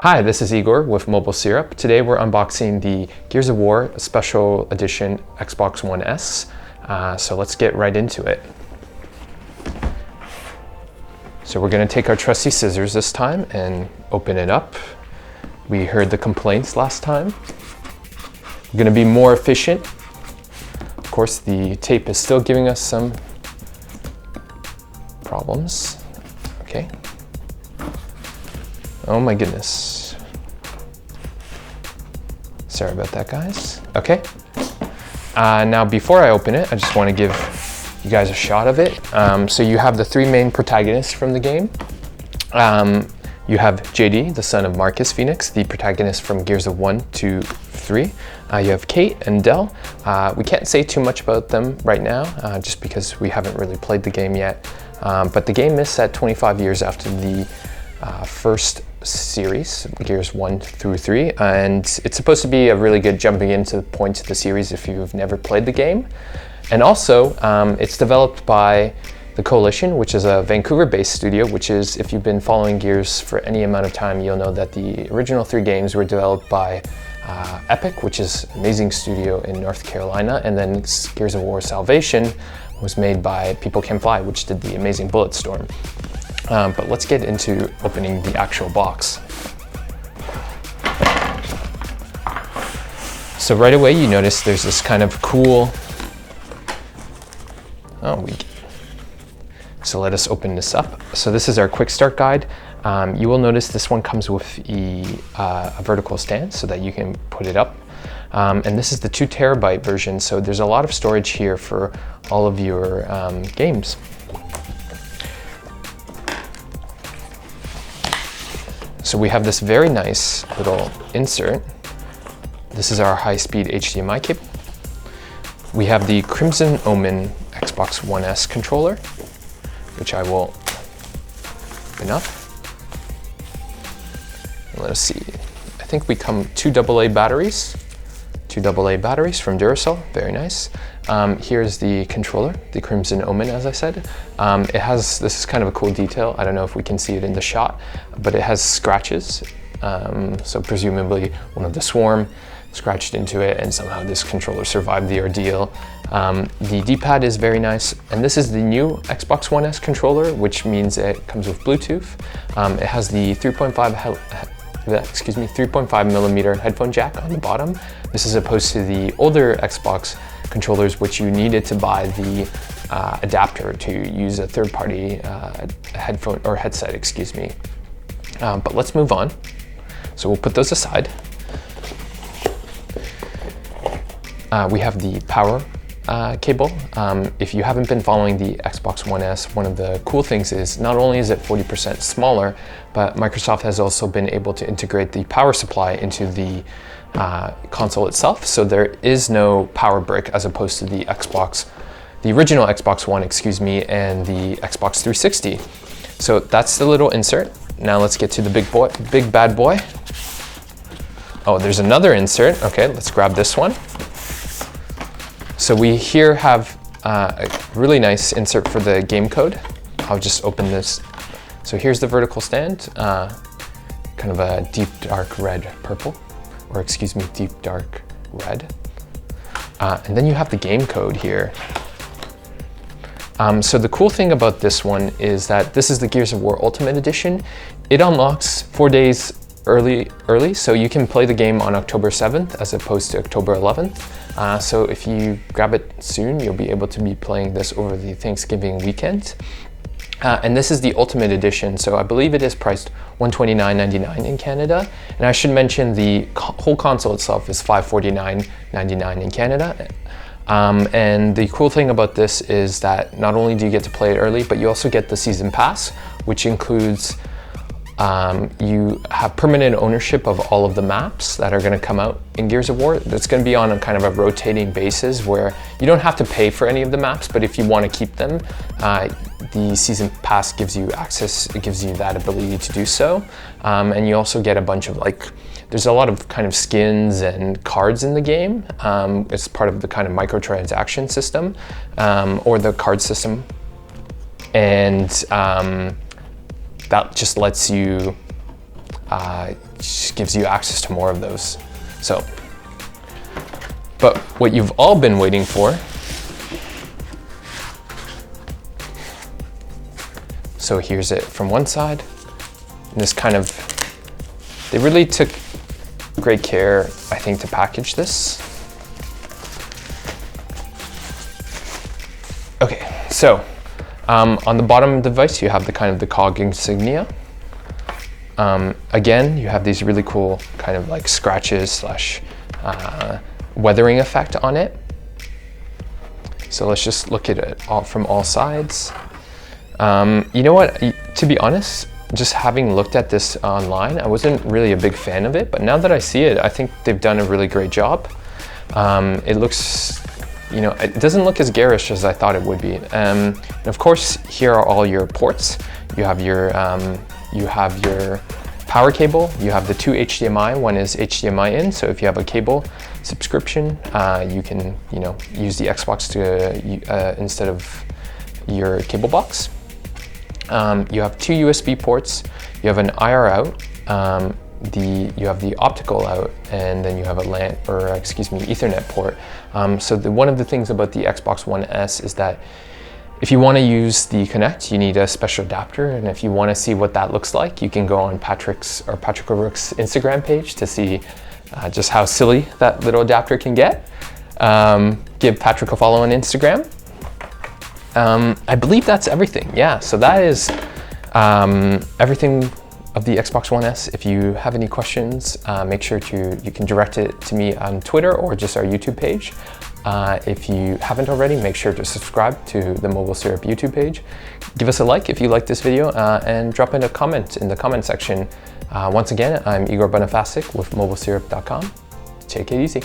Hi, this is Igor with MobileSyrup. Today we're unboxing the Gears of War Special Edition Xbox One S. So let's get right into it. So we're going to take our trusty scissors this time and open it up. We heard the complaints last time. We're going to be more efficient. Of course, the tape is still giving us some problems. Okay. Oh my goodness. Sorry about that, guys. Okay. Now, before I open it, I just want to give you guys a shot of it. So you have the three main protagonists from the game. You have JD, the son of Marcus Phoenix, the protagonist from Gears of 1, 2, 3. You have Kate and Del. We can't say too much about them right now, just because we haven't really played the game yet. But the game is set 25 years after the first series, Gears 1 through 3, and it's supposed to be a really good jumping into the point of the series if you've never played the game. And also, it's developed by the Coalition, which is a Vancouver-based studio, which is, if you've been following Gears for any amount of time, you'll know that the original 3 games were developed by Epic, which is an amazing studio in North Carolina, and then Gears of War Salvation was made by People Can Fly, which did the amazing Bulletstorm. But let's get into opening the actual box. So right away you notice there's this kind of cool, so let us open this up. So this is our quick start guide. You will notice this one comes with a vertical stand so that you can put it up. And this is the 2 terabyte version, so there's a lot of storage here for all of your games. So we have this very nice little insert. This is our high-speed HDMI cable. We have the Crimson Omen Xbox One S controller, which I will open up. And let us see. I think we come 2 AA batteries. 2 AA batteries from Duracell, very nice. Here's the controller, the Crimson Omen, as I said. This is kind of a cool detail. I don't know if we can see it in the shot, but it has scratches. So presumably one of the swarm scratched into it and somehow this controller survived the ordeal. The D-pad is very nice, and this is the new Xbox One S controller, which means it comes with Bluetooth. It has the 3.5 millimeter headphone jack on the bottom. This is opposed to the older Xbox controllers, which you needed to buy the adapter to use a third-party headphone or headset, excuse me. But let's move on. So we'll put those aside. We have the power cable. If you haven't been following the Xbox One S, one of the cool things is not only is it 40% smaller, but Microsoft has also been able to integrate the power supply into the console itself. So there is no power brick as opposed to the original Xbox One, excuse me, and the Xbox 360. So that's the little insert. Now let's get to the big bad boy. Oh, there's another insert. Okay, let's grab this one. So we here have a really nice insert for the game code. I'll just open this. So here's the vertical stand, kind of a deep dark red purple, or excuse me, deep dark red. And then you have the game code here. So the cool thing about this one is that this is the Gears of War Ultimate Edition. It unlocks 4 days early, so you can play the game on October 7th as opposed to October 11th. So if you grab it soon, you'll be able to be playing this over the Thanksgiving weekend. And this is the Ultimate Edition, so I believe it is priced $129.99 in Canada. And I should mention the whole console itself is $549.99 in Canada. And the cool thing about this is that not only do you get to play it early, but you also get the Season Pass, which includes you have permanent ownership of all of the maps that are going to come out in Gears of War. That's going to be on a kind of a rotating basis where you don't have to pay for any of the maps, but if you want to keep them, the Season Pass gives you access, it gives you that ability to do so. And you also get a bunch of there's a lot of kind of skins and cards in the game. It's part of the kind of microtransaction system, or the card system. And that just lets you just gives you access to more of those. So, but what you've all been waiting for, so here's it from one side, and this kind of, they really took great care, I think, to package this. Okay, so on the bottom of the device, you have the kind of the cog insignia. Again, you have these really cool kind of like scratches slash weathering effect on it. So let's just look at it all from all sides. You know what, to be honest, just having looked at this online, I wasn't really a big fan of it, but now that I see it, I think they've done a really great job. It looks, you know, it doesn't look as garish as I thought it would be. And of course, here are all your ports. You have your power cable. You have the two HDMI. One is HDMI in, so if you have a cable subscription, you can, you know, use the Xbox to instead of your cable box. You have two USB ports. You have an IR out. You have the optical out, and then you have a LAN, or excuse me, Ethernet port. So one of the things about the Xbox One S is that if you want to use the Connect, you need a special adapter, and if you want to see what that looks like, you can go on Patrick O'Rourke's Instagram page to see just how silly that little adapter can get. Give Patrick a follow on Instagram. I believe that's everything. Yeah, so that is everything of the Xbox One S. If you have any questions, make sure you can direct it to me on Twitter or just our YouTube page. If you haven't already, make sure to subscribe to the MobileSyrup YouTube page. Give us a like if you like this video, and drop in a comment in the comment section. Once again, I'm Igor Bonifacic with MobileSyrup.com. Take it easy.